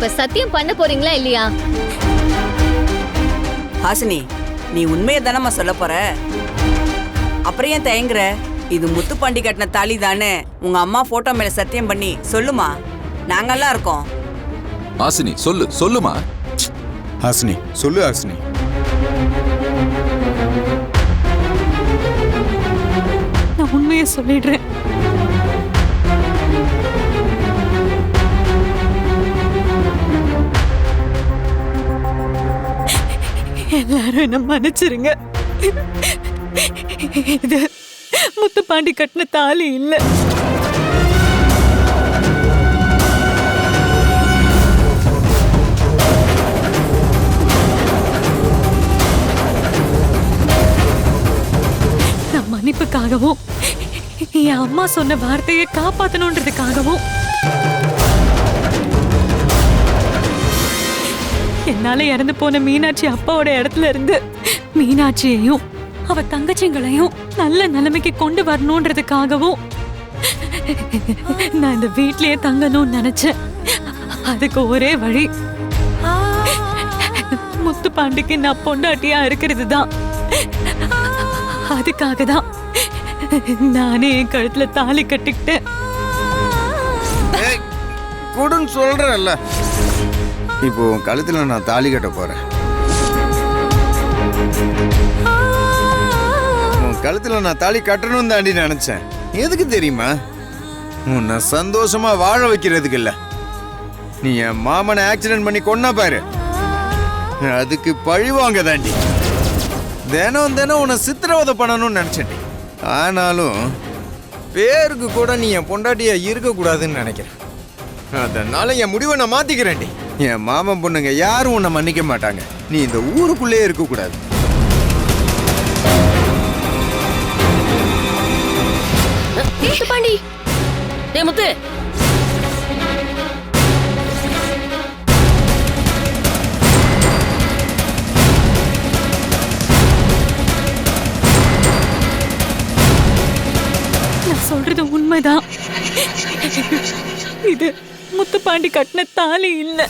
இப்ப சத்தியம் பண்ண போறீங்களா இல்லையா? ஹாசினி, நீ உண்மையை தானம்மா சொல்ல போற? அப்புறம் ஏன் தயங்குற? இது முத்துப்பாண்டி கட்டின தாலி தானே. உங்க அம்மா போட்டோ மேல சத்தியம் பண்ணி சொல்லுமா, நாங்கெல்லாம் இருக்கோம். ஹாசினி சொல்லுமா. ஹாசினி சொல்லு ஹாசினி. நான் உண்மையை சொல்லிடுறேன். எல்லாரும் என்ன மன்னிச்சிருங்க. இது முத்துப்பாண்டி கட்டின தாலி இல்ல. நான் மன்னிப்புக்காகவும் என் அம்மா சொன்ன வார்த்தையை காப்பாத்தணுன்றதுக்காகவும் என்னால இறந்து போன மீனாட்சி அப்பாவோட இடத்துல இருந்து மீனாட்சியையும் அவ தங்கச்சிங்களையும் நல்ல நிலைமைக்கு கொண்டு வரணும்ன்றதுக்காகவும் நான் இந்த வீட்லயே தங்கணும்னு நினைச்சேன். அதுக்கு ஒரே வழி முத்துப்பாண்டிக்கு நான் பொண்டாட்டியா இருக்கிறது தான். அதுக்காக தான் நானே என் கழுத்துல தாலி கட்டிக்கிட்டேன். கூடுன்னு சொல்றல்ல, இப்போ உன் கழுத்துல நான் தாலி கட்ட போறேன். உன் கழுத்துல நான் தாலி கட்டணும் தாண்டி நினைச்சேன். எதுக்கு தெரியுமா? உன்னை சந்தோஷமா வாழ வைக்கிறதுக்கு இல்ல. நீ என் மாமனை ஆக்சிடென்ட் பண்ணி கொன்னா பாரு, அதுக்கு பழிவாங்க தாண்டி. தினம் தினம் உன்னை சித்திரவதை பண்ணணும்னு நினைச்சேன். ஆனாலும் பேருக்கு கூட நீ என் பொண்டாட்டியா இருக்கக்கூடாதுன்னு நினைக்கிறேன். அதனால என் முடிவை நான் மாத்திக்கிறேன்டி. என் மாமன் பொண்ணுங்க யாரும் உன்னை மன்னிக்க மாட்டாங்க. நீ இந்த ஊருக்குள்ளே இருக்க கூடாது. முத்துப்பாண்டி, டேய் முத்து, நான் சொல்றது உண்மைதான். இது முத்துப்பாண்டி கட்டின தாலி இல்ல.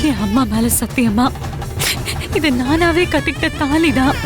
என் அம்மா மேல சத்தியமா இது நானாவே கட்டிக்கிட்ட தாலிதான்.